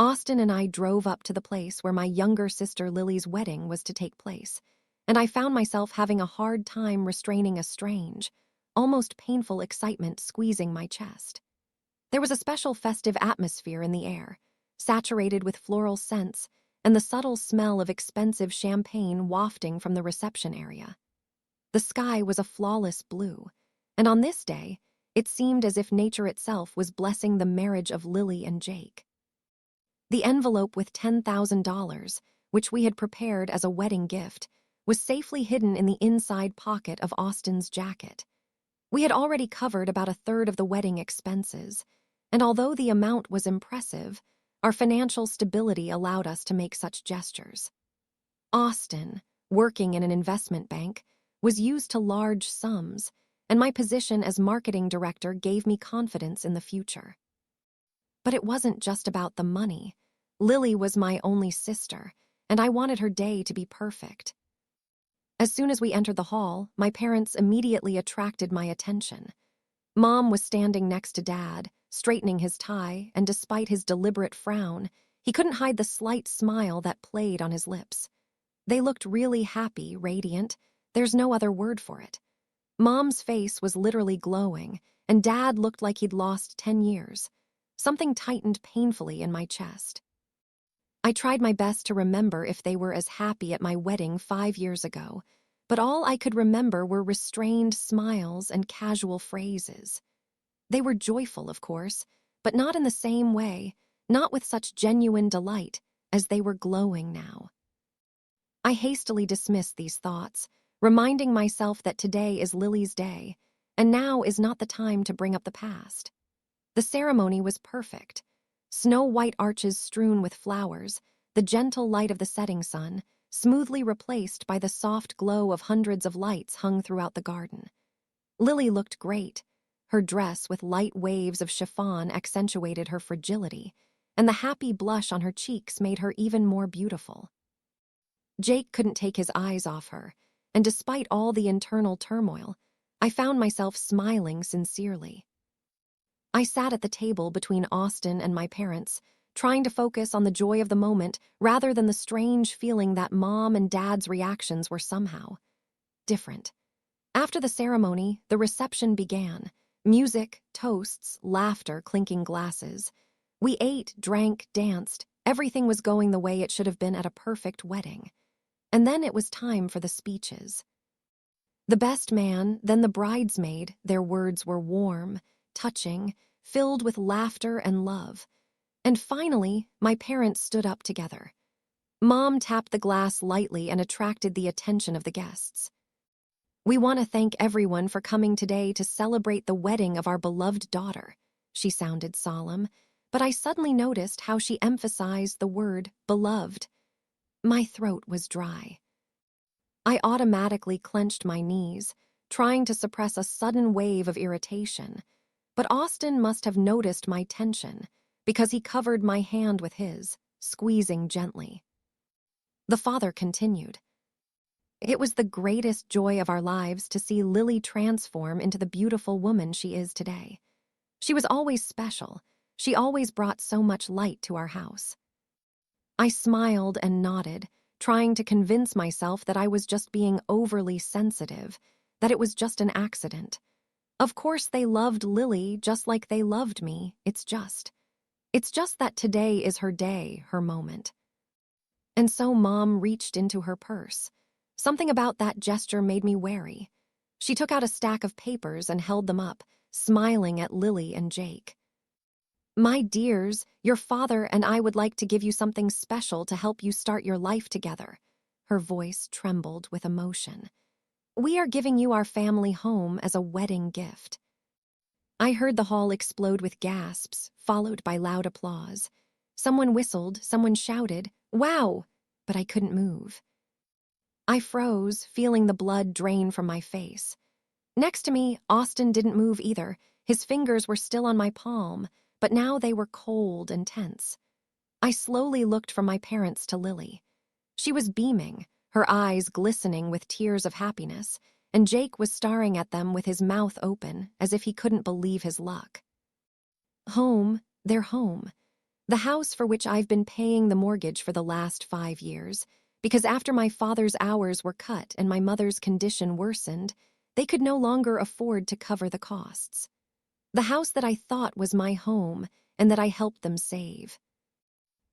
Austin and I drove up to the place where my younger sister Lily's wedding was to take place, and I found myself having a hard time restraining a strange, almost painful excitement squeezing my chest. There was a special festive atmosphere in the air, saturated with floral scents and the subtle smell of expensive champagne wafting from the reception area. The sky was a flawless blue, and on this day, it seemed as if nature itself was blessing the marriage of Lily and Jake. The envelope with $10,000, which we had prepared as a wedding gift, was safely hidden in the inside pocket of Austin's jacket. We had already covered about a third of the wedding expenses, and although the amount was impressive, our financial stability allowed us to make such gestures. Austin, working in an investment bank, was used to large sums, and my position as marketing director gave me confidence in the future. But it wasn't just about the money. Lily was my only sister, and I wanted her day to be perfect. As soon as we entered the hall, my parents immediately attracted my attention. Mom was standing next to Dad, straightening his tie, and despite his deliberate frown, he couldn't hide the slight smile that played on his lips. They looked really happy, radiant. There's no other word for it. Mom's face was literally glowing, and Dad looked like he'd lost 10 years. Something tightened painfully in my chest. I tried my best to remember if they were as happy at my wedding 5 years ago, but all I could remember were restrained smiles and casual phrases. They were joyful, of course, but not in the same way, not with such genuine delight as they were glowing now. I hastily dismissed these thoughts, reminding myself that today is Lily's day, and now is not the time to bring up the past. The ceremony was perfect. Snow-white arches strewn with flowers, the gentle light of the setting sun, smoothly replaced by the soft glow of hundreds of lights hung throughout the garden. Lily looked great. Her dress with light waves of chiffon accentuated her fragility, and the happy blush on her cheeks made her even more beautiful. Jake couldn't take his eyes off her, and despite all the internal turmoil, I found myself smiling sincerely. I sat at the table between Austin and my parents, trying to focus on the joy of the moment rather than the strange feeling that Mom and Dad's reactions were somehow different. After the ceremony, the reception began. Music, toasts, laughter, clinking glasses. We ate, drank, danced. Everything was going the way it should have been at a perfect wedding. And then it was time for the speeches. The best man, then the bridesmaid, their words were warm, touching, filled with laughter and love. And finally, my parents stood up together. Mom tapped the glass lightly and attracted the attention of the guests. "We want to thank everyone for coming today to celebrate the wedding of our beloved daughter." She sounded solemn, but I suddenly noticed how she emphasized the word beloved. My throat was dry. I automatically clenched my knees, trying to suppress a sudden wave of irritation. But Austin must have noticed my tension, because he covered my hand with his, squeezing gently. The father continued. "It was the greatest joy of our lives to see Lily transform into the beautiful woman she is today. She was always special. She always brought so much light to our house." I smiled and nodded, trying to convince myself that I was just being overly sensitive, that it was just an accident. Of course they loved Lily just like they loved me. It's just that today is her day, her moment. And so Mom reached into her purse. Something about that gesture made me wary. She took out a stack of papers and held them up, smiling at Lily and Jake. "My dears, your father and I would like to give you something special to help you start your life together." Her voice trembled with emotion. "We are giving you our family home as a wedding gift." I heard the hall explode with gasps, followed by loud applause. Someone whistled, someone shouted, "Wow!" but I couldn't move. I froze, feeling the blood drain from my face. Next to me, Austin didn't move either. His fingers were still on my palm, but now they were cold and tense. I slowly looked from my parents to Lily. She was beaming, her eyes glistening with tears of happiness, and Jake was staring at them with his mouth open, as if he couldn't believe his luck. Home, their home. The house for which I've been paying the mortgage for the last 5 years, because after my father's hours were cut and my mother's condition worsened, they could no longer afford to cover the costs. The house that I thought was my home and that I helped them save.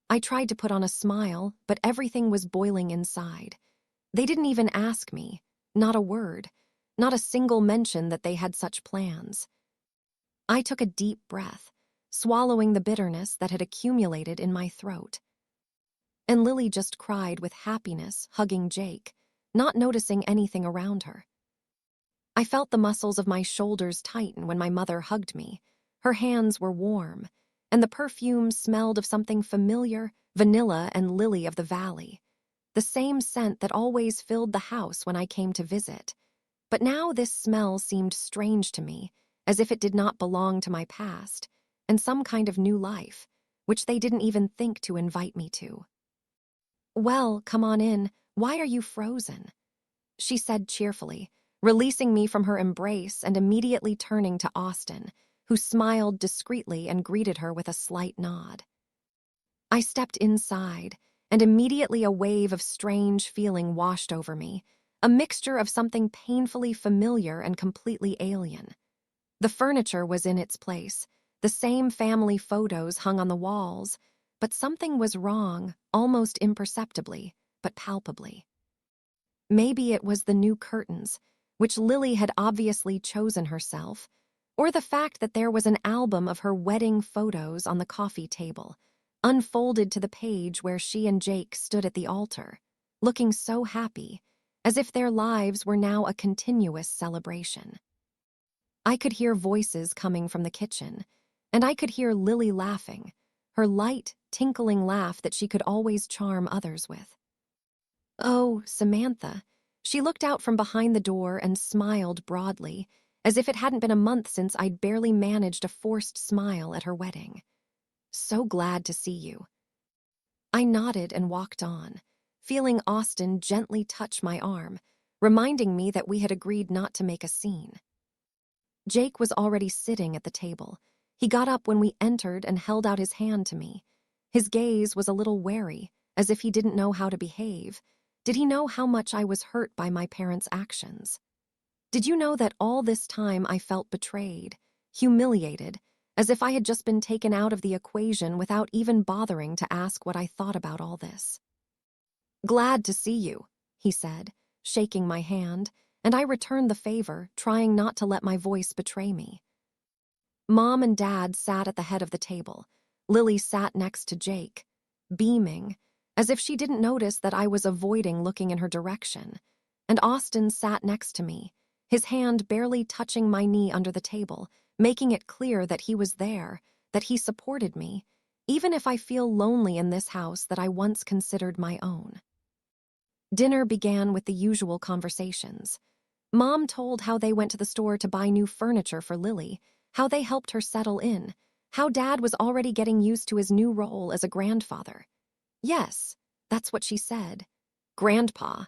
I tried to put on a smile, but everything was boiling inside. They didn't even ask me, not a word, not a single mention that they had such plans. I took a deep breath, swallowing the bitterness that had accumulated in my throat. And Lily just cried with happiness, hugging Jake, not noticing anything around her. I felt the muscles of my shoulders tighten when my mother hugged me. Her hands were warm, and the perfume smelled of something familiar, vanilla and lily of the valley, the same scent that always filled the house when I came to visit. But now this smell seemed strange to me, as if it did not belong to my past, and some kind of new life, which they didn't even think to invite me to. "Well, come on in. Why are you frozen?" she said cheerfully, releasing me from her embrace and immediately turning to Austin, who smiled discreetly and greeted her with a slight nod. I stepped inside, and immediately a wave of strange feeling washed over me, a mixture of something painfully familiar and completely alien. The furniture was in its place, the same family photos hung on the walls, but something was wrong, almost imperceptibly, but palpably. Maybe it was the new curtains, which Lily had obviously chosen herself, or the fact that there was an album of her wedding photos on the coffee table, unfolded to the page where she and Jake stood at the altar, looking so happy, as if their lives were now a continuous celebration. I could hear voices coming from the kitchen, and I could hear Lily laughing, her light, tinkling laugh that she could always charm others with. "Oh, Samantha." She looked out from behind the door and smiled broadly, as if it hadn't been a month since I'd barely managed a forced smile at her wedding. "So glad to see you." I nodded and walked on, feeling Austin gently touch my arm, reminding me that we had agreed not to make a scene. Jake was already sitting at the table. He got up when we entered and held out his hand to me. His gaze was a little wary, as if he didn't know how to behave. Did he know how much I was hurt by my parents' actions? Did you know that all this time I felt betrayed, humiliated, as if I had just been taken out of the equation without even bothering to ask what I thought about all this? "Glad to see you," he said, shaking my hand, and I returned the favor, trying not to let my voice betray me. Mom and Dad sat at the head of the table. Lily sat next to Jake, beaming, as if she didn't notice that I was avoiding looking in her direction. And Austin sat next to me, his hand barely touching my knee under the table, making it clear that he was there, that he supported me, even if I feel lonely in this house that I once considered my own. Dinner began with the usual conversations. Mom told how they went to the store to buy new furniture for Lily, how they helped her settle in, how Dad was already getting used to his new role as a grandfather. Yes, that's what she said. Grandpa.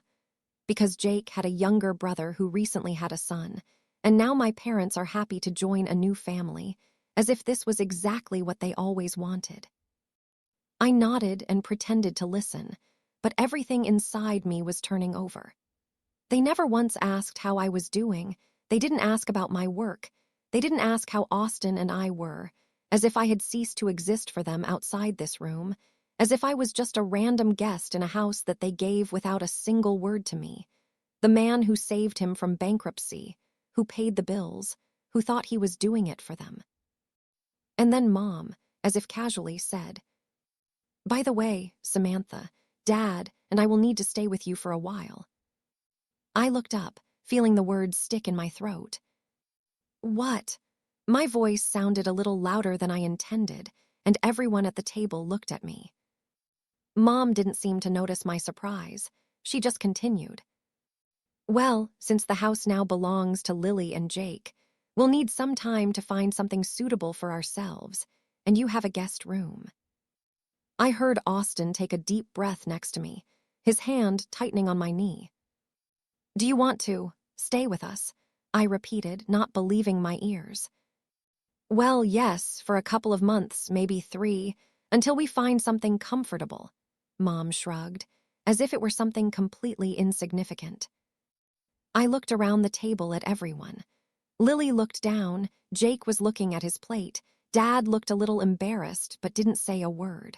Because Jake had a younger brother who recently had a son, and now my parents are happy to join a new family, as if this was exactly what they always wanted. I nodded and pretended to listen, but everything inside me was turning over. They never once asked how I was doing. They didn't ask about my work. They didn't ask how Austin and I were, as if I had ceased to exist for them outside this room, as if I was just a random guest in a house that they gave without a single word to me. The man who saved him from bankruptcy, who paid the bills, who thought he was doing it for them. And then Mom, as if casually, said, "By the way, Samantha, Dad and I will need to stay with you for a while." I looked up, feeling the words stick in my throat. "What?" My voice sounded a little louder than I intended, and everyone at the table looked at me. Mom didn't seem to notice my surprise. She just continued. "Well, since the house now belongs to Lily and Jake, we'll need some time to find something suitable for ourselves, and you have a guest room." I heard Austin take a deep breath next to me, his hand tightening on my knee. "Do you want to stay with us?" I repeated, not believing my ears. "Well, yes, for a couple of months, maybe 3. Until we find something comfortable, Mom shrugged, as if it were something completely insignificant. I looked around the table at everyone. Lily looked down, Jake was looking at his plate, Dad looked a little embarrassed but didn't say a word.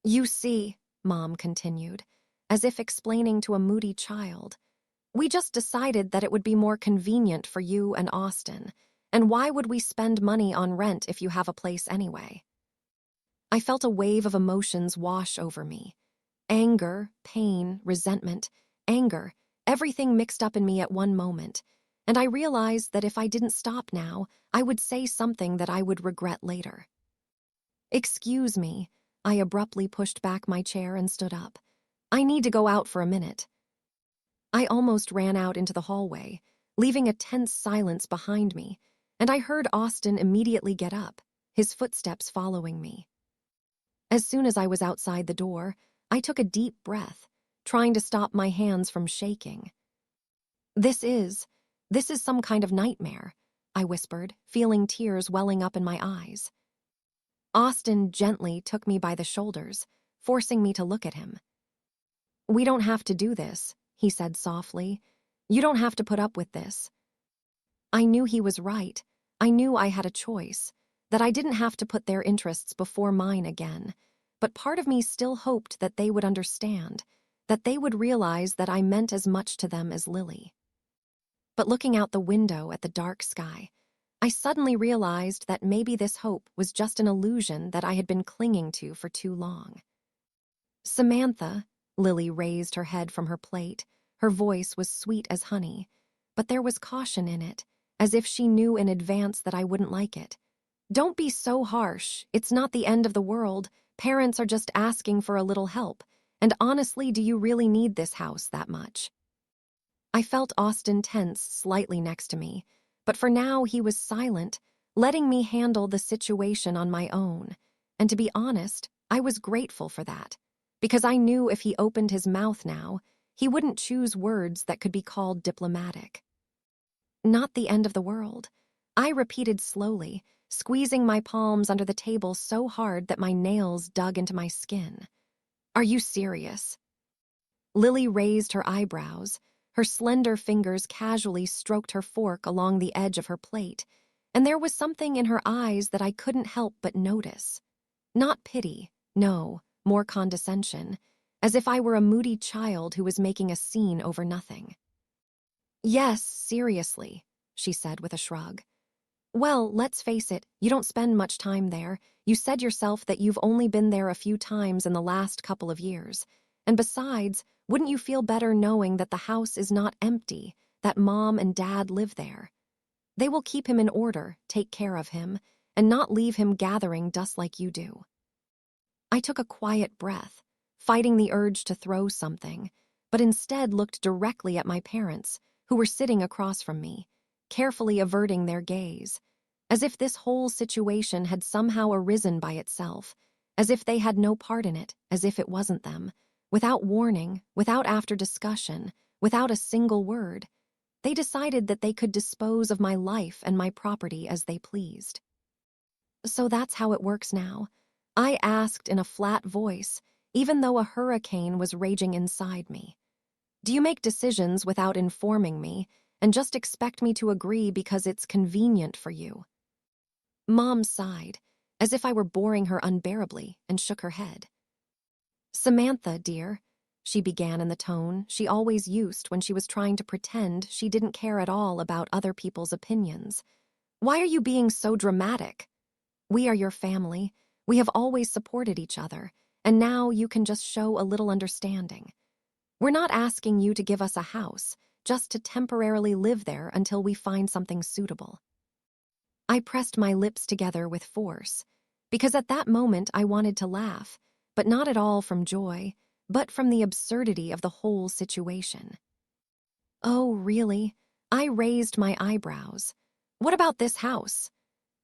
You see, Mom continued, as if explaining to a moody child, we just decided that it would be more convenient for you and Austin, and why would we spend money on rent if you have a place anyway? I felt a wave of emotions wash over me. Anger, pain, resentment, anger, everything mixed up in me at one moment, and I realized that if I didn't stop now, I would say something that I would regret later. Excuse me, I abruptly pushed back my chair and stood up. I need to go out for a minute. I almost ran out into the hallway, leaving a tense silence behind me, and I heard Austin immediately get up, his footsteps following me. As soon as I was outside the door, I took a deep breath, trying to stop my hands from shaking. This is some kind of nightmare, I whispered, feeling tears welling up in my eyes. Austin gently took me by the shoulders, forcing me to look at him. We don't have to do this, he said softly. You don't have to put up with this. I knew he was right. I knew I had a choice, that I didn't have to put their interests before mine again. But part of me still hoped that they would understand, that they would realize that I meant as much to them as Lily. But looking out the window at the dark sky, I suddenly realized that maybe this hope was just an illusion that I had been clinging to for too long. Samantha, Lily raised her head from her plate. Her voice was sweet as honey, but there was caution in it, as if she knew in advance that I wouldn't like it. Don't be so harsh. It's not the end of the world. Parents are just asking for a little help. And honestly, do you really need this house that much? I felt Austin tense slightly next to me, but for now he was silent, letting me handle the situation on my own. And to be honest, I was grateful for that, because I knew if he opened his mouth now, he wouldn't choose words that could be called diplomatic. Not the end of the world, I repeated slowly, squeezing my palms under the table so hard that my nails dug into my skin. Are you serious? Lily raised her eyebrows. Her slender fingers casually stroked her fork along the edge of her plate, and there was something in her eyes that I couldn't help but notice. Not pity, no, more condescension, as if I were a moody child who was making a scene over nothing. Yes, seriously, she said with a shrug. Well, let's face it, you don't spend much time there. You said yourself that you've only been there a few times in the last couple of years. And besides, wouldn't you feel better knowing that the house is not empty, that Mom and Dad live there? They will keep him in order, take care of him, and not leave him gathering dust like you do. I took a quiet breath, fighting the urge to throw something, but instead looked directly at my parents, who were sitting across from me, carefully averting their gaze, as if this whole situation had somehow arisen by itself, as if they had no part in it, as if it wasn't them. Without warning, without after discussion, without a single word, they decided that they could dispose of my life and my property as they pleased. So that's how it works now, I asked in a flat voice, even though a hurricane was raging inside me. Do you make decisions without informing me and just expect me to agree because it's convenient for you? Mom sighed, as if I were boring her unbearably, and shook her head. Samantha, dear, she began in the tone she always used when she was trying to pretend she didn't care at all about other people's opinions. Why are you being so dramatic? We are your family. We have always supported each other, and now you can just show a little understanding. We're not asking you to give us a house, just to temporarily live there until we find something suitable. I pressed my lips together with force, because at that moment I wanted to laugh, but not at all from joy, but from the absurdity of the whole situation. Oh, really? I raised my eyebrows. What about this house?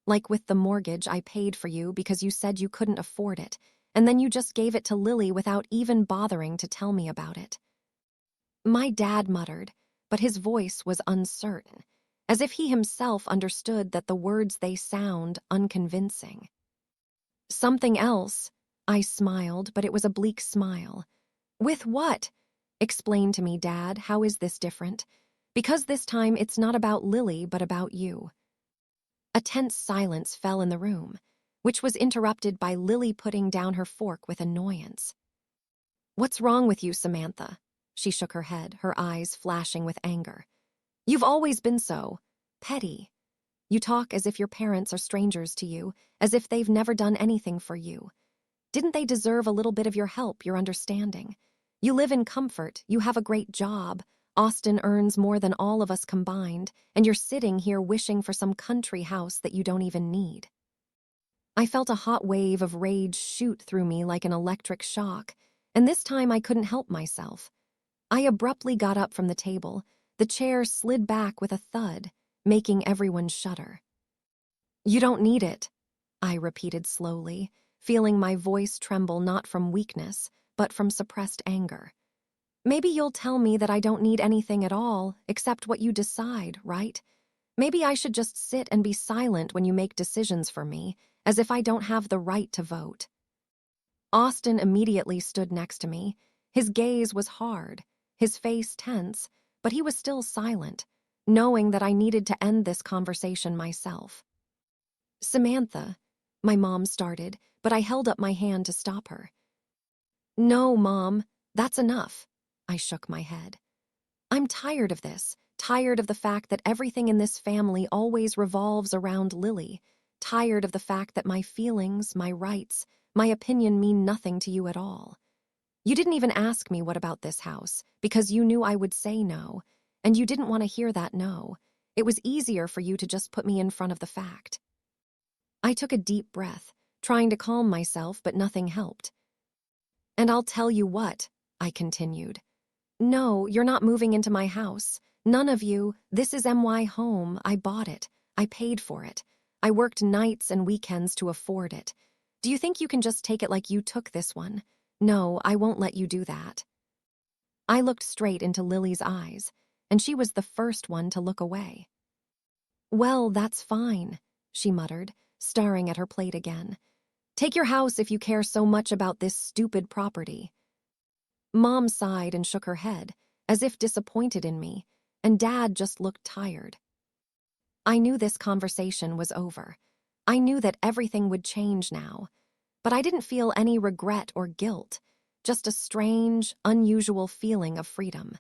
Like with the mortgage I paid for you because you said you couldn't afford it, and then you just gave it to Lily without even bothering to tell me about it. My dad muttered, but his voice was uncertain, as if he himself understood that the words they sound unconvincing. Something else. I smiled, but it was a bleak smile. With what? Explain to me, Dad, how is this different? Because this time it's not about Lily, but about you. A tense silence fell in the room, which was interrupted by Lily putting down her fork with annoyance. What's wrong with you, Samantha? She shook her head, her eyes flashing with anger. You've always been so petty. You talk as if your parents are strangers to you, as if they've never done anything for you. Didn't they deserve a little bit of your help, your understanding? You live in comfort, you have a great job. Austin earns more than all of us combined, and you're sitting here wishing for some country house that you don't even need. I felt a hot wave of rage shoot through me like an electric shock, and this time I couldn't help myself. I abruptly got up from the table. The chair slid back with a thud, making everyone shudder. You don't need it, I repeated slowly, feeling my voice tremble not from weakness, but from suppressed anger. Maybe you'll tell me that I don't need anything at all, except what you decide, right? Maybe I should just sit and be silent when you make decisions for me, as if I don't have the right to vote. Austin immediately stood next to me. His gaze was hard, his face tense, but he was still silent, knowing that I needed to end this conversation myself. Samantha, my mom started, but I held up my hand to stop her. No, Mom, that's enough. I shook my head. I'm tired of this, tired of the fact that everything in this family always revolves around Lily, tired of the fact that my feelings, my rights, my opinion mean nothing to you at all. You didn't even ask me what about this house, because you knew I would say no, and you didn't want to hear that no. It was easier for you to just put me in front of the fact. I took a deep breath, trying to calm myself, but nothing helped. And I'll tell you what, I continued. No, you're not moving into my house. None of you. This is MY home. I bought it. I paid for it. I worked nights and weekends to afford it. Do you think you can just take it like you took this one? No, I won't let you do that. I looked straight into Lily's eyes, and she was the first one to look away. Well, that's fine, she muttered, staring at her plate again. Take your house if you care so much about this stupid property. Mom sighed and shook her head, as if disappointed in me, and Dad just looked tired. I knew this conversation was over. I knew that everything would change now, but I didn't feel any regret or guilt, just a strange, unusual feeling of freedom.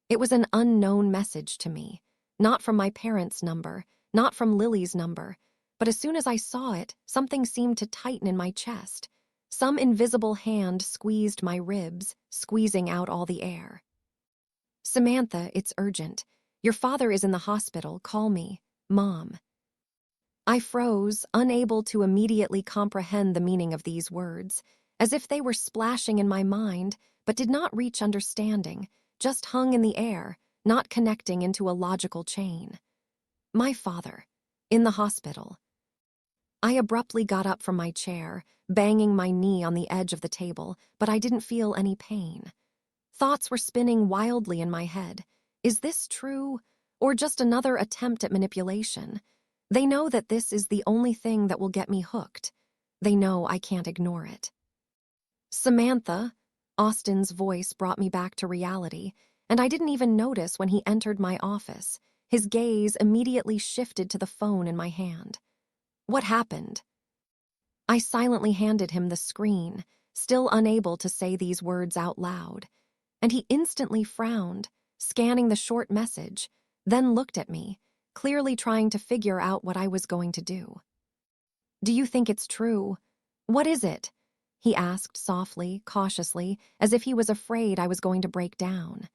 It was an unknown message to me, not from my parents' number, not from Lily's number, but as soon as I saw it, something seemed to tighten in my chest. Some invisible hand squeezed my ribs, squeezing out all the air. Samantha, it's urgent. Your father is in the hospital. Call me, Mom. I froze, unable to immediately comprehend the meaning of these words, as if they were splashing in my mind, but did not reach understanding, just hung in the air, not connecting into a logical chain. My father, in the hospital. I abruptly got up from my chair, banging my knee on the edge of the table, but I didn't feel any pain. Thoughts were spinning wildly in my head. Is this true, or just another attempt at manipulation? They know that this is the only thing that will get me hooked. They know I can't ignore it. Samantha, Austin's voice brought me back to reality, and I didn't even notice when he entered my office. His gaze immediately shifted to the phone in my hand. What happened? I silently handed him the screen, still unable to say these words out loud, and he instantly frowned, scanning the short message, then looked at me, clearly trying to figure out what I was going to do. Do you think it's true? What is it? He asked softly, cautiously, as if he was afraid I was going to break down.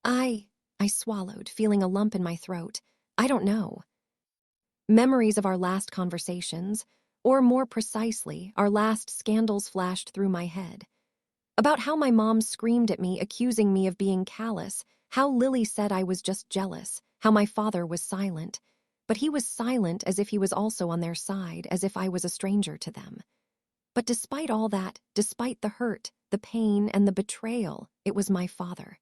I swallowed, feeling a lump in my throat. I don't know. Memories of our last conversations, or more precisely, our last scandals flashed through my head. About how my mom screamed at me, accusing me of being callous, how Lily said I was just jealous, how my father was silent. But he was silent as if he was also on their side, as if I was a stranger to them. But despite all that, despite the hurt, the pain, and the betrayal, it was my father.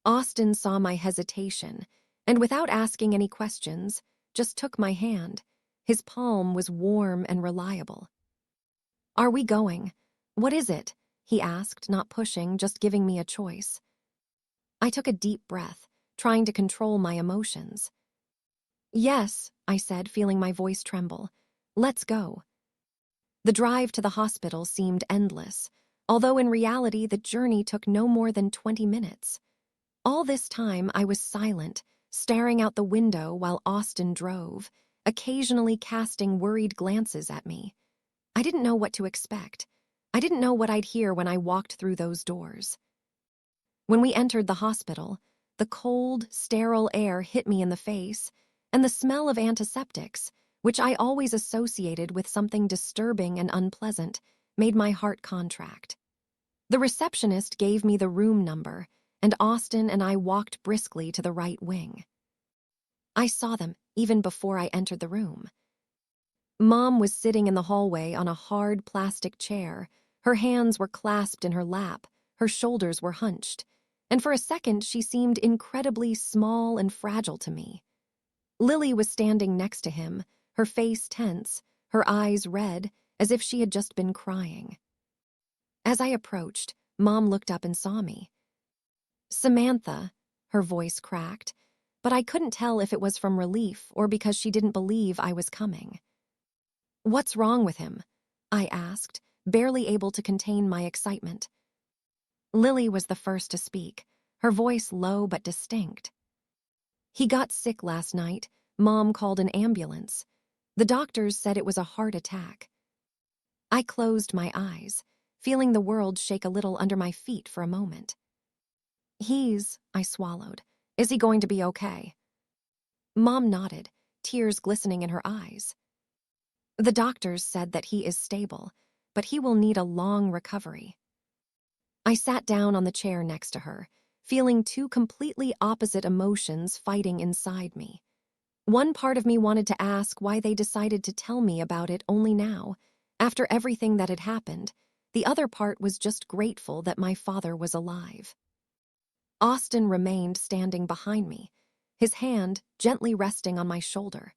Austin saw my hesitation, and without asking any questions, just took my hand. His palm was warm and reliable. "Are we going? What is it?" he asked, not pushing, just giving me a choice. I took a deep breath, trying to control my emotions. "Yes," I said, feeling my voice tremble. "Let's go." The drive to the hospital seemed endless, although in reality the journey took no more than 20 minutes. All this time I was silent, staring out the window while Austin drove, occasionally casting worried glances at me. I didn't know what to expect. I didn't know what I'd hear when I walked through those doors. When we entered the hospital, the cold, sterile air hit me in the face, and the smell of antiseptics, which I always associated with something disturbing and unpleasant, made my heart contract. The receptionist gave me the room number, and Austin and I walked briskly to the right wing. I saw them even before I entered the room. Mom was sitting in the hallway on a hard plastic chair. Her hands were clasped in her lap, her shoulders were hunched, and for a second she seemed incredibly small and fragile to me. Lily was standing next to him, her face tense, her eyes red, as if she had just been crying. As I approached, Mom looked up and saw me. "Samantha," her voice cracked, but I couldn't tell if it was from relief or because she didn't believe I was coming. "What's wrong with him?" I asked, barely able to contain my excitement. Lily was the first to speak, her voice low but distinct. "He got sick last night. Mom called an ambulance. The doctors said it was a heart attack." I closed my eyes, feeling the world shake a little under my feet for a moment. I swallowed. "Is he going to be okay?" Mom nodded, tears glistening in her eyes. "The doctors said that he is stable, but he will need a long recovery." I sat down on the chair next to her, feeling two completely opposite emotions fighting inside me. One part of me wanted to ask why they decided to tell me about it only now, after everything that had happened. The other part was just grateful that my father was alive. Austin remained standing behind me, his hand gently resting on my shoulder.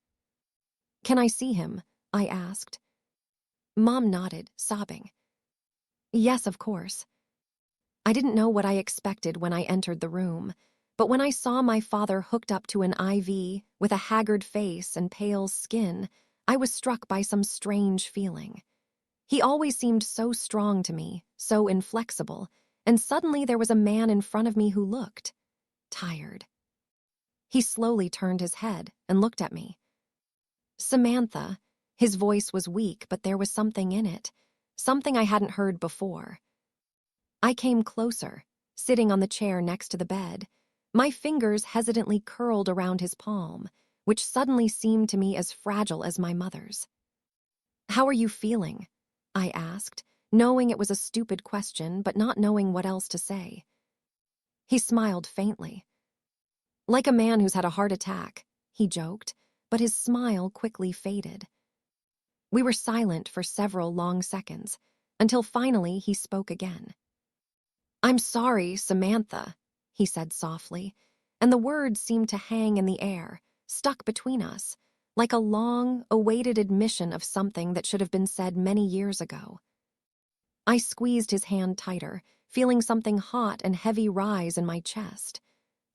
"Can I see him?" I asked. Mom nodded, sobbing. "Yes, of course." I didn't know what I expected when I entered the room, but when I saw my father hooked up to an IV with a haggard face and pale skin, I was struck by some strange feeling. He always seemed so strong to me, so inflexible, and suddenly there was a man in front of me who looked tired. He slowly turned his head and looked at me. "Samantha," his voice was weak, but there was something in it, something I hadn't heard before. I came closer, sitting on the chair next to the bed, my fingers hesitantly curled around his palm, which suddenly seemed to me as fragile as my mother's. "How are you feeling?" I asked, knowing it was a stupid question, but not knowing what else to say. He smiled faintly. "Like a man who's had a heart attack," he joked, but his smile quickly faded. We were silent for several long seconds, until finally he spoke again. "I'm sorry, Samantha," he said softly, and the words seemed to hang in the air, stuck between us, like a long, awaited admission of something that should have been said many years ago. I squeezed his hand tighter, feeling something hot and heavy rise in my chest.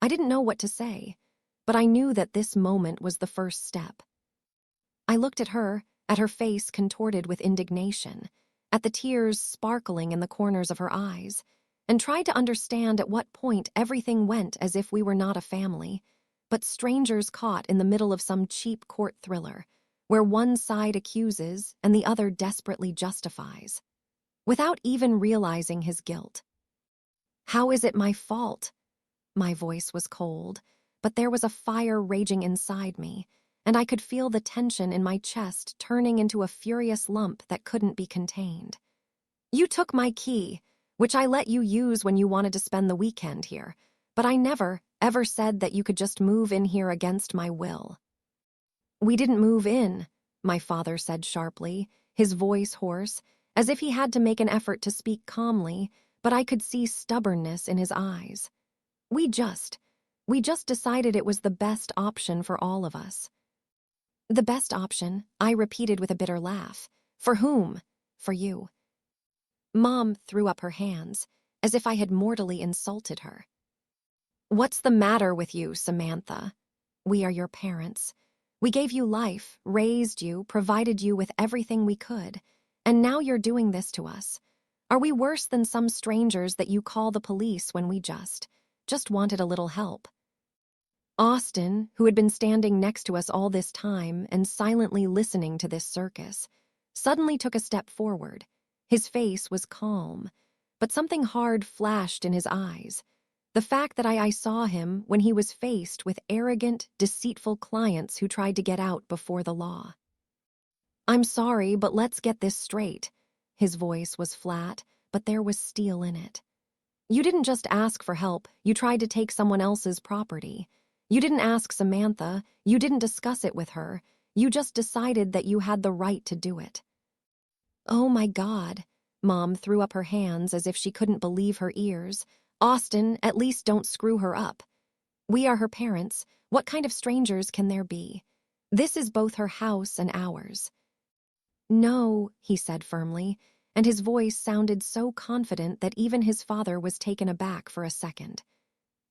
I didn't know what to say, but I knew that this moment was the first step. I looked at her face contorted with indignation, at the tears sparkling in the corners of her eyes, and tried to understand at what point everything went as if we were not a family, but strangers caught in the middle of some cheap court thriller, where one side accuses and the other desperately justifies, without even realizing his guilt. "How is it my fault?" My voice was cold, but there was a fire raging inside me, and I could feel the tension in my chest turning into a furious lump that couldn't be contained. "You took my key, which I let you use when you wanted to spend the weekend here, but I never, ever said that you could just move in here against my will." "We didn't move in," my father said sharply, his voice hoarse, as if he had to make an effort to speak calmly, but I could see stubbornness in his eyes. We just decided it was the best option for all of us." The best option, I repeated with a bitter laugh. For whom? For you. Mom threw up her hands, as if I had mortally insulted her. What's the matter with you, Samantha? We are your parents. We gave you life, raised you, provided you with everything we could, and now you're doing this to us. Are we worse than some strangers that you call the police when we just wanted a little help? Austin, who had been standing next to us all this time and silently listening to this circus, suddenly took a step forward. His face was calm, but something hard flashed in his eyes. The fact that I saw him when he was faced with arrogant, deceitful clients who tried to get out before the law. I'm sorry, but let's get this straight. His voice was flat, but there was steel in it. You didn't just ask for help, you tried to take someone else's property. You didn't ask Samantha, you didn't discuss it with her, you just decided that you had the right to do it. Oh my God. Mom threw up her hands as if she couldn't believe her ears. Austin, at least don't screw her up. We are her parents. What kind of strangers can there be? This is both her house and ours. No, he said firmly, and his voice sounded so confident that even his father was taken aback for a second.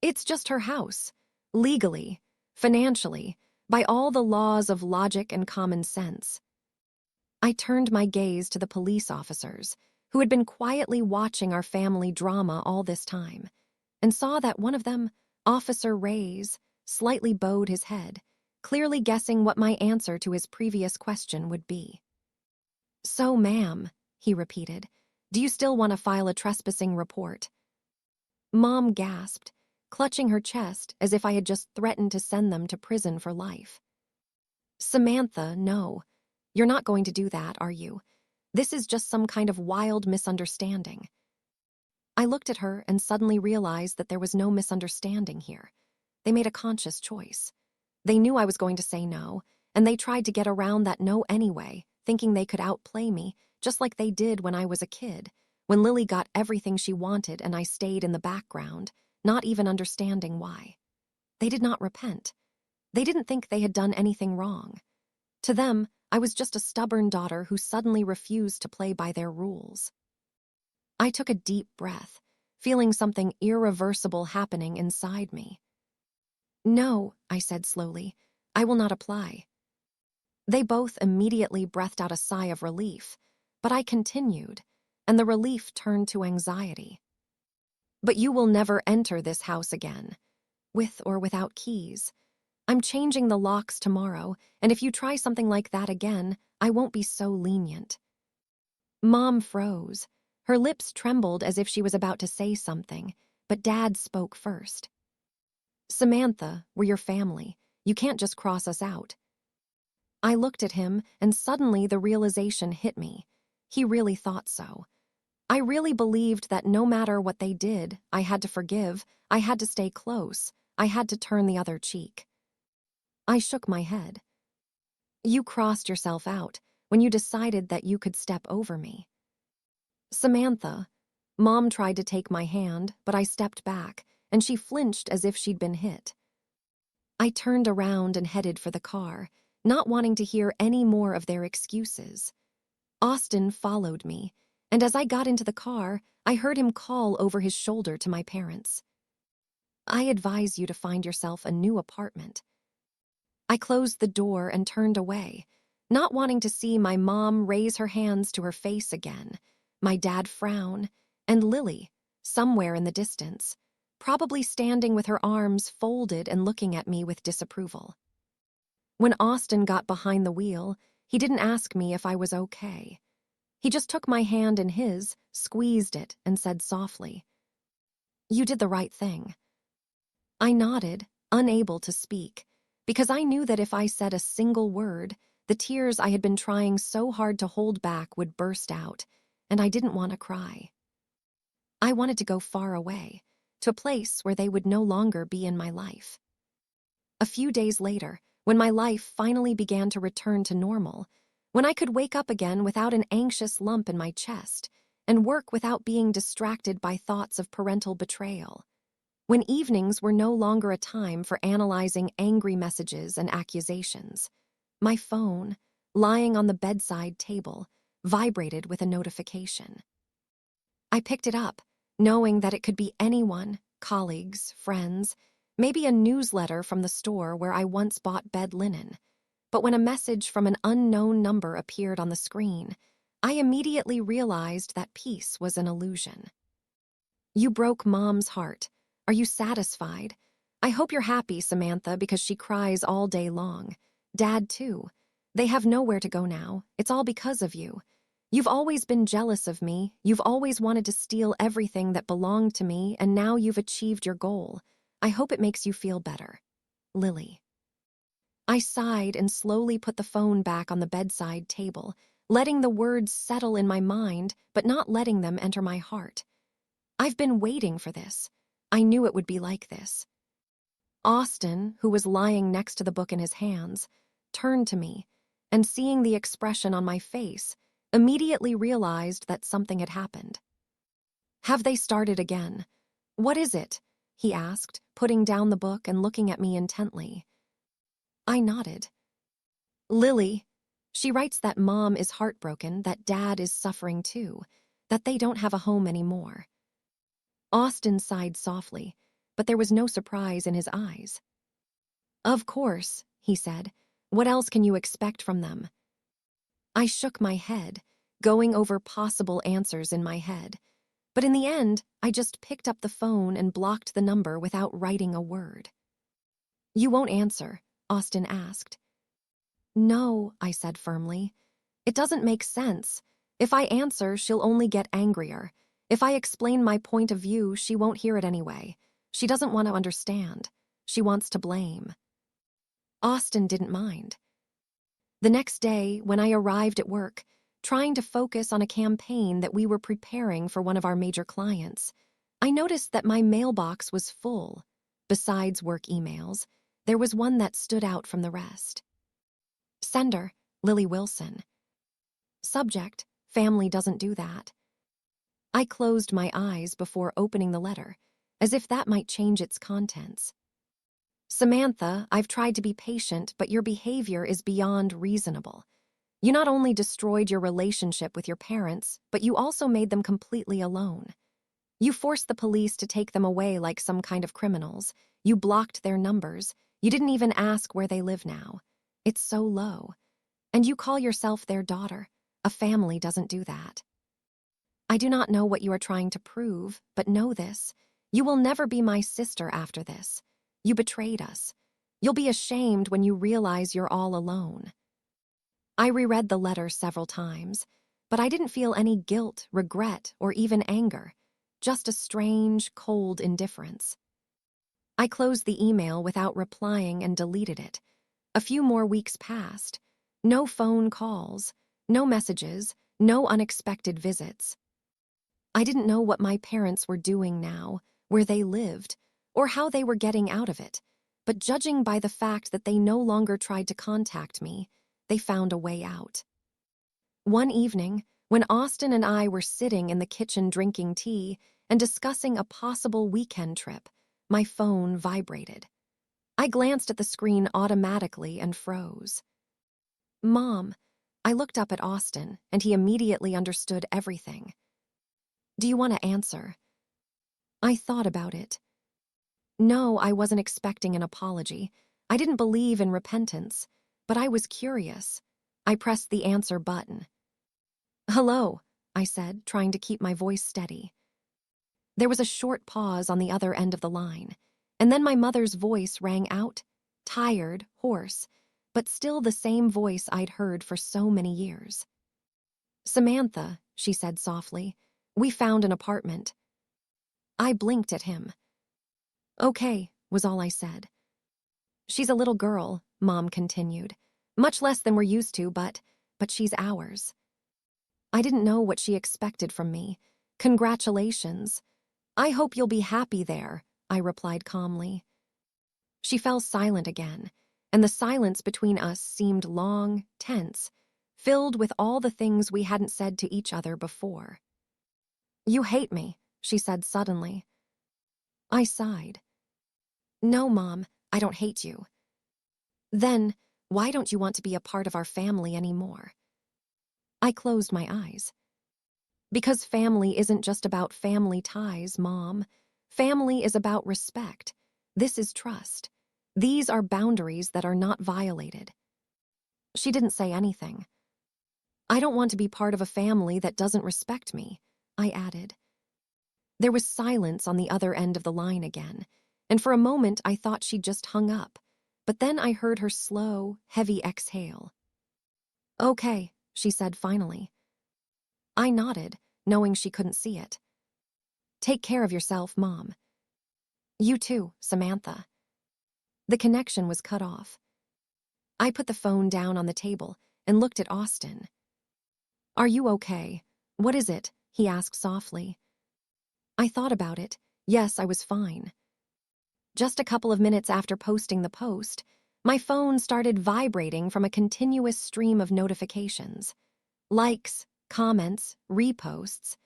It's just her house. Legally, financially, by all the laws of logic and common sense. I turned my gaze to the police officers, who had been quietly watching our family drama all this time, and saw that one of them, Officer Reyes, slightly bowed his head, clearly guessing what my answer to his previous question would be. So, ma'am, he repeated, do you still want to file a trespassing report? Mom gasped, clutching her chest as if I had just threatened to send them to prison for life. Samantha, no. You're not going to do that, are you? This is just some kind of wild misunderstanding. I looked at her and suddenly realized that there was no misunderstanding here. They made a conscious choice. They knew I was going to say no, and they tried to get around that no anyway, thinking they could outplay me, just like they did when I was a kid, when Lily got everything she wanted and I stayed in the background, not even understanding why. They did not repent. They didn't think they had done anything wrong. To them, I was just a stubborn daughter who suddenly refused to play by their rules. I took a deep breath, feeling something irreversible happening inside me. No, I said slowly, I will not apply. They both immediately breathed out a sigh of relief, but I continued, and the relief turned to anxiety. But you will never enter this house again, with or without keys. I'm changing the locks tomorrow, and if you try something like that again, I won't be so lenient. Mom froze. Her lips trembled as if she was about to say something, but Dad spoke first. Samantha, we're your family. You can't just cross us out. I looked at him, and suddenly the realization hit me. He really thought so. I really believed that no matter what they did, I had to forgive, I had to stay close, I had to turn the other cheek. I shook my head. You crossed yourself out when you decided that you could step over me. Samantha, Mom tried to take my hand, but I stepped back, and she flinched as if she'd been hit. I turned around and headed for the car, not wanting to hear any more of their excuses. Austin followed me, and as I got into the car, I heard him call over his shoulder to my parents. I advise you to find yourself a new apartment. I closed the door and turned away, not wanting to see my mom raise her hands to her face again, my dad frown, and Lily, somewhere in the distance, probably standing with her arms folded and looking at me with disapproval. When Austin got behind the wheel, he didn't ask me if I was okay. He just took my hand in his, squeezed it, and said softly, "You did the right thing." I nodded, unable to speak, because I knew that if I said a single word, the tears I had been trying so hard to hold back would burst out, and I didn't want to cry. I wanted to go far away, to a place where they would no longer be in my life. A few days later, when my life finally began to return to normal, when I could wake up again without an anxious lump in my chest, and work without being distracted by thoughts of parental betrayal, when evenings were no longer a time for analyzing angry messages and accusations, My phone, lying on the bedside table, vibrated with a notification. I picked it up, knowing that it could be anyone, colleagues, friends, maybe a newsletter from the store where I once bought bed linen. But when a message from an unknown number appeared on the screen, I immediately realized that peace was an illusion. You broke Mom's heart. Are you satisfied? I hope you're happy, Samantha, because she cries all day long. Dad, too. They have nowhere to go now. It's all because of you. You've always been jealous of me. You've always wanted to steal everything that belonged to me, and now you've achieved your goal. I hope it makes you feel better. Lily. I sighed and slowly put the phone back on the bedside table, letting the words settle in my mind, but not letting them enter my heart. I've been waiting for this. I knew it would be like this. Austin, who was lying next to the book in his hands, turned to me, and seeing the expression on my face, immediately realized that something had happened. Have they started again? What is it? He asked, putting down the book and looking at me intently. I nodded. Lily. She writes that Mom is heartbroken, that Dad is suffering too, that they don't have a home anymore. Austin sighed softly, but there was no surprise in his eyes. Of course, he said. What else can you expect from them? I shook my head, going over possible answers in my head. But in the end, I just picked up the phone and blocked the number without writing a word. You won't answer, Austin asked. No, I said firmly. It doesn't make sense. If I answer, she'll only get angrier. If I explain my point of view, she won't hear it anyway. She doesn't want to understand. She wants to blame. Austin didn't mind. The next day, when I arrived at work, trying to focus on a campaign that we were preparing for one of our major clients, I noticed that my mailbox was full. Besides work emails, there was one that stood out from the rest. Sender, Lily Wilson. Subject, family doesn't do that. I closed my eyes before opening the letter, as if that might change its contents. Samantha, I've tried to be patient, but your behavior is beyond reasonable. You not only destroyed your relationship with your parents, but you also made them completely alone. You forced the police to take them away like some kind of criminals. You blocked their numbers. You didn't even ask where they live now. It's so low. And you call yourself their daughter. A family doesn't do that. I do not know what you are trying to prove, but know this. You will never be my sister after this. You betrayed us. You'll be ashamed when you realize you're all alone. I reread the letter several times, but I didn't feel any guilt, regret, or even anger, just a strange, cold indifference. I closed the email without replying and deleted it. A few more weeks passed. No phone calls, no messages, no unexpected visits. I didn't know what my parents were doing now, where they lived, or how they were getting out of it, but judging by the fact that they no longer tried to contact me, they found a way out. One evening, when Austin and I were sitting in the kitchen drinking tea and discussing a possible weekend trip, my phone vibrated. I glanced at the screen automatically and froze. Mom, I looked up at Austin, and he immediately understood everything. Do you want to answer? I thought about it. No, I wasn't expecting an apology. I didn't believe in repentance, but I was curious. I pressed the answer button. Hello, I said, trying to keep my voice steady. There was a short pause on the other end of the line, and then my mother's voice rang out, tired, hoarse, but still the same voice I'd heard for so many years. Samantha, she said softly, we found an apartment. I blinked at him. Okay, was all I said. She's a little girl, Mom continued. Much less than we're used to, but she's ours. I didn't know what she expected from me. Congratulations. I hope you'll be happy there, I replied calmly. She fell silent again, and the silence between us seemed long, tense, filled with all the things we hadn't said to each other before. You hate me, she said suddenly. I sighed. No, Mom, I don't hate you. Then, Why don't you want to be a part of our family anymore? I closed my eyes. Because family isn't just about family ties, Mom. Family is about respect. This is trust. These are boundaries that are not violated. She didn't say anything. I don't want to be part of a family that doesn't respect me, I added. There was silence on the other end of the line again, and for a moment I thought she'd just hung up, but then I heard her slow, heavy exhale. Okay, she said finally. I nodded, knowing she couldn't see it. Take care of yourself, Mom. You too, Samantha. The connection was cut off. I put the phone down on the table and looked at Austin. Are you okay? What is it? He asked softly. I thought about it. Yes, I was fine. Just a couple of minutes after posting the post, my phone started vibrating from a continuous stream of notifications. Likes, comments, reposts.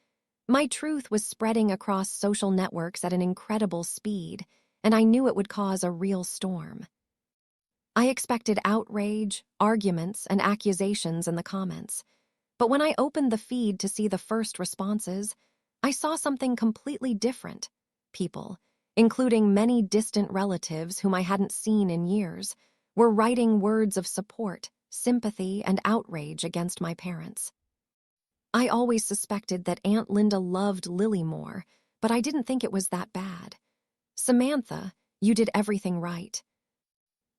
My truth was spreading across social networks at an incredible speed, and I knew it would cause a real storm. I expected outrage, arguments, and accusations in the comments. But when I opened the feed to see the first responses, I saw something completely different. People, including many distant relatives whom I hadn't seen in years, were writing words of support, sympathy, and outrage against my parents. I always suspected that Aunt Linda loved Lily more, but I didn't think it was that bad. Samantha, you did everything right.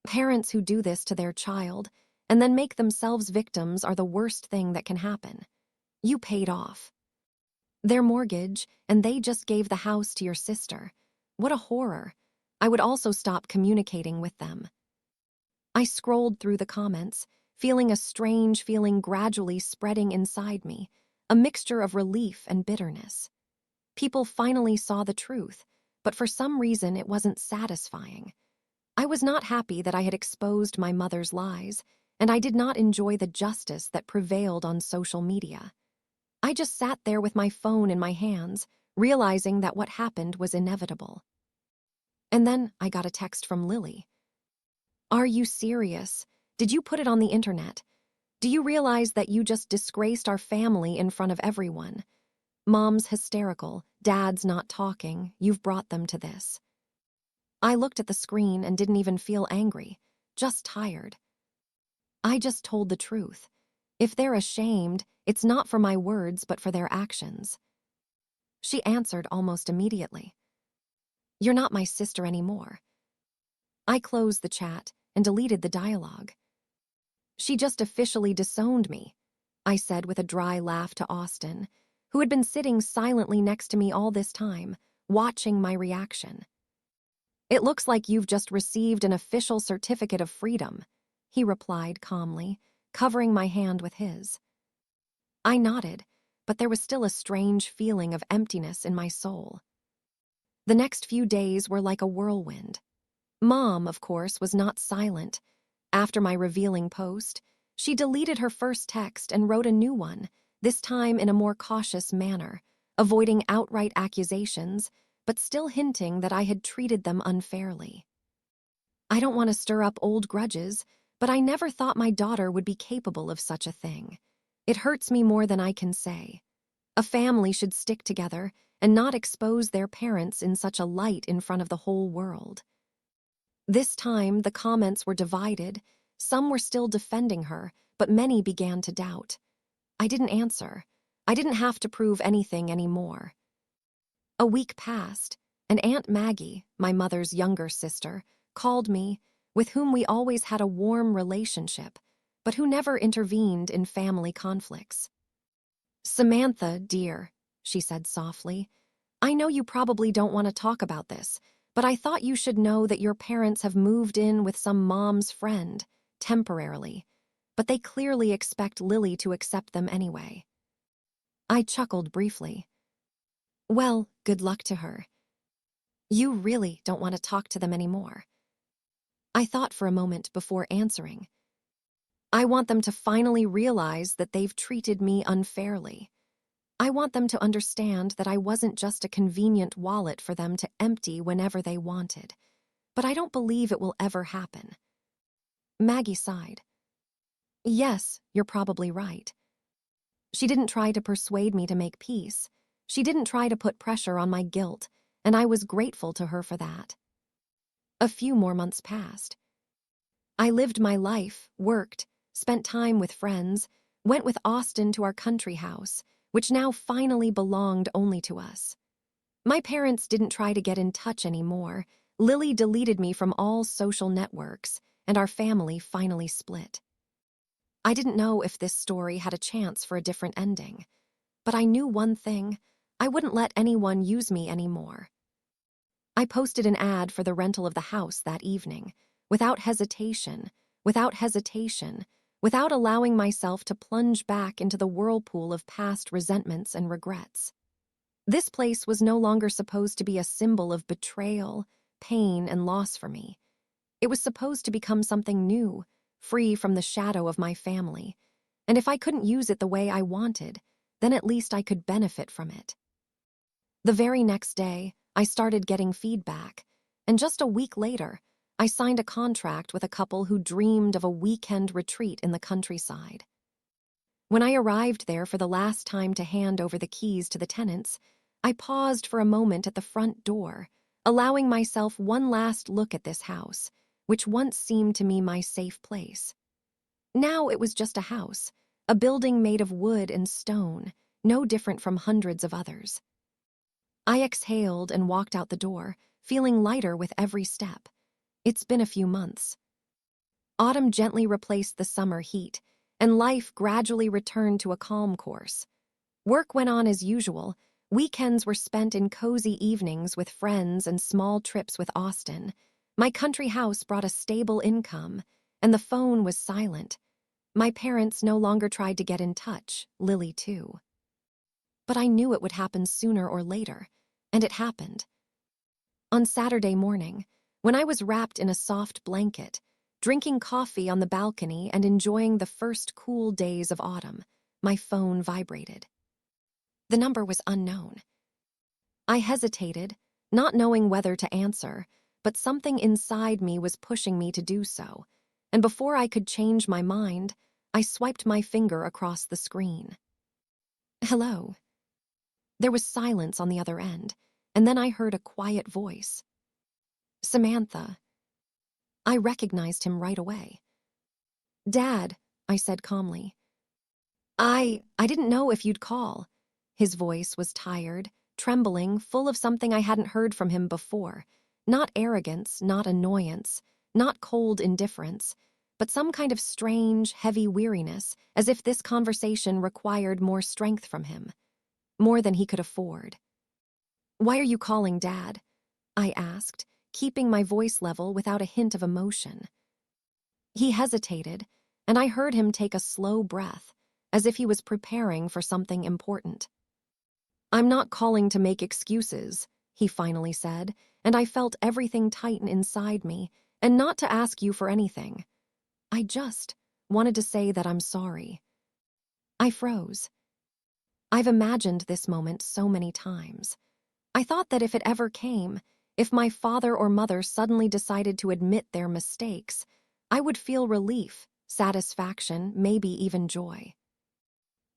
Parents who do this to their child and then make themselves victims are the worst thing that can happen. You paid off their mortgage, and they just gave the house to your sister. What a horror. I would also stop communicating with them. I scrolled through the comments, feeling a strange feeling gradually spreading inside me, a mixture of relief and bitterness. People finally saw the truth, but for some reason it wasn't satisfying. I was not happy that I had exposed my mother's lies, and I did not enjoy the justice that prevailed on social media. I just sat there with my phone in my hands, realizing that what happened was inevitable. And then I got a text from Lily. Are you serious? Did you put it on the internet? Do you realize that you just disgraced our family in front of everyone? Mom's hysterical, Dad's not talking, you've brought them to this. I looked at the screen and didn't even feel angry, just tired. I just told the truth. If they're ashamed, it's not for my words but for their actions. She answered almost immediately. You're not my sister anymore. I closed the chat and deleted the dialogue. She just officially disowned me, I said with a dry laugh to Austin, who had been sitting silently next to me all this time, watching my reaction. It looks like you've just received an official certificate of freedom, he replied calmly, covering my hand with his. I nodded, but there was still a strange feeling of emptiness in my soul. The next few days were like a whirlwind. Mom, of course, was not silent. After my revealing post, she deleted her first text and wrote a new one, this time in a more cautious manner, avoiding outright accusations, but still hinting that I had treated them unfairly. I don't want to stir up old grudges, but I never thought my daughter would be capable of such a thing. It hurts me more than I can say. A family should stick together and not expose their parents in such a light in front of the whole world. This time, the comments were divided. Some were still defending her, but many began to doubt. I didn't answer. I didn't have to prove anything anymore. A week passed, and Aunt Maggie, my mother's younger sister, called me, with whom we always had a warm relationship, but who never intervened in family conflicts. Samantha, dear, she said softly, I know you probably don't want to talk about this, but I thought you should know that your parents have moved in with some mom's friend, temporarily, but they clearly expect Lily to accept them anyway. I chuckled briefly. Well, good luck to her. You really don't want to talk to them anymore. I thought for a moment before answering. I want them to finally realize that they've treated me unfairly. I want them to understand that I wasn't just a convenient wallet for them to empty whenever they wanted. But I don't believe it will ever happen. Maggie sighed. Yes, you're probably right. She didn't try to persuade me to make peace. She didn't try to put pressure on my guilt, and I was grateful to her for that. A few more months passed. I lived my life, worked, spent time with friends, went with Austin to our country house, which now finally belonged only to us. My parents didn't try to get in touch anymore. Lily deleted me from all social networks, and our family finally split. I didn't know if this story had a chance for a different ending, but I knew one thing: I wouldn't let anyone use me anymore. I posted an ad for the rental of the house that evening, without hesitation, without allowing myself to plunge back into the whirlpool of past resentments and regrets. This place was no longer supposed to be a symbol of betrayal, pain, and loss for me. It was supposed to become something new, free from the shadow of my family. And if I couldn't use it the way I wanted, then at least I could benefit from it. The very next day, I started getting feedback, and just a week later, I signed a contract with a couple who dreamed of a weekend retreat in the countryside. When I arrived there for the last time to hand over the keys to the tenants, I paused for a moment at the front door, allowing myself one last look at this house, which once seemed to me my safe place. Now it was just a house, a building made of wood and stone, no different from hundreds of others. I exhaled and walked out the door, feeling lighter with every step. It's been a few months. Autumn gently replaced the summer heat, and life gradually returned to a calm course. Work went on as usual. Weekends were spent in cozy evenings with friends and small trips with Austin. My country house brought a stable income, and the phone was silent. My parents no longer tried to get in touch, Lily too. But I knew it would happen sooner or later, and it happened. On Saturday morning, when I was wrapped in a soft blanket, drinking coffee on the balcony and enjoying the first cool days of autumn, my phone vibrated. The number was unknown. I hesitated, not knowing whether to answer, but something inside me was pushing me to do so, and before I could change my mind, I swiped my finger across the screen. Hello. There was silence on the other end, and then I heard a quiet voice. Samantha. I recognized him right away. Dad, I said calmly. I didn't know if you'd call. His voice was tired, trembling, full of something I hadn't heard from him before. Not arrogance, not annoyance, not cold indifference, but some kind of strange, heavy weariness, as if this conversation required more strength from him, more than he could afford. Why are you calling, Dad? I asked, keeping my voice level without a hint of emotion. He hesitated, and I heard him take a slow breath, as if he was preparing for something important. I'm not calling to make excuses, he finally said, and I felt everything tighten inside me, and not to ask you for anything. I just wanted to say that I'm sorry. I froze. I've imagined this moment so many times. I thought that if it ever came, if my father or mother suddenly decided to admit their mistakes, I would feel relief, satisfaction, maybe even joy.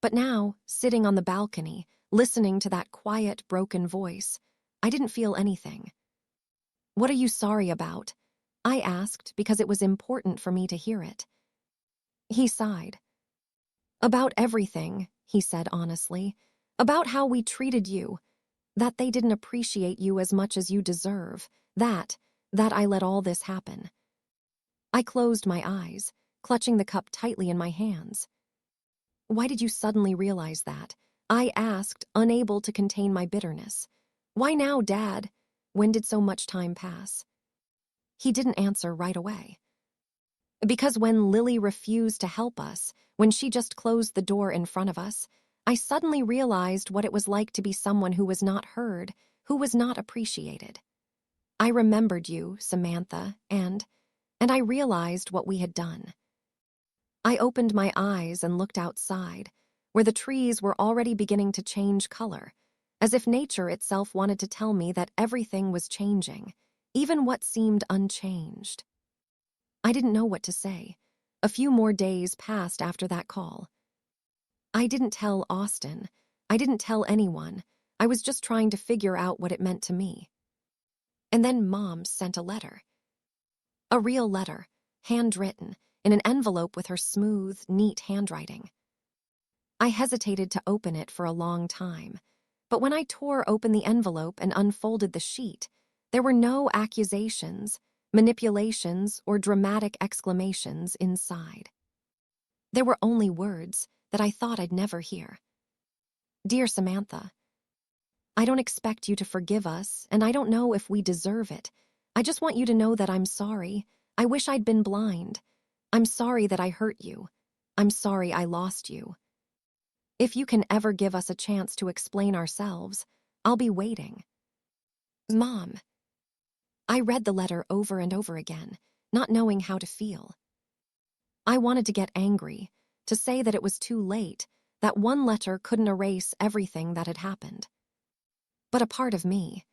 But now, sitting on the balcony, listening to that quiet, broken voice, I didn't feel anything. What are you sorry about? I asked because it was important for me to hear it. He sighed. About everything, he said honestly. About how we treated you. That they didn't appreciate you as much as you deserve. That I let all this happen. I closed my eyes, clutching the cup tightly in my hands. Why did you suddenly realize that? I asked, unable to contain my bitterness. Why now, Dad? When did so much time pass? He didn't answer right away. Because when Lily refused to help us, when she just closed the door in front of us, I suddenly realized what it was like to be someone who was not heard, who was not appreciated. I remembered you, Samantha, and I realized what we had done. I opened my eyes and looked outside, where the trees were already beginning to change color, as if nature itself wanted to tell me that everything was changing, even what seemed unchanged. I didn't know what to say. A few more days passed after that call. I didn't tell Austin. I didn't tell anyone. I was just trying to figure out what it meant to me. And then Mom sent a letter. A real letter, handwritten, in an envelope with her smooth, neat handwriting. I hesitated to open it for a long time, but when I tore open the envelope and unfolded the sheet, there were no accusations, manipulations, or dramatic exclamations inside. There were only words that I thought I'd never hear. Dear Samantha, I don't expect you to forgive us, and I don't know if we deserve it. I just want you to know that I'm sorry. I wish I'd been blind. I'm sorry that I hurt you. I'm sorry I lost you. If you can ever give us a chance to explain ourselves, I'll be waiting. Mom. I read the letter over and over again, not knowing how to feel. I wanted to get angry, to say that it was too late, that one letter couldn't erase everything that had happened. But a part of me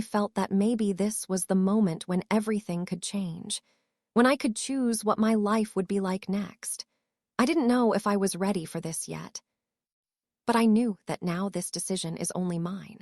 felt that maybe this was the moment when everything could change, when I could choose what my life would be like next. I didn't know if I was ready for this yet. But I knew that now this decision is only mine.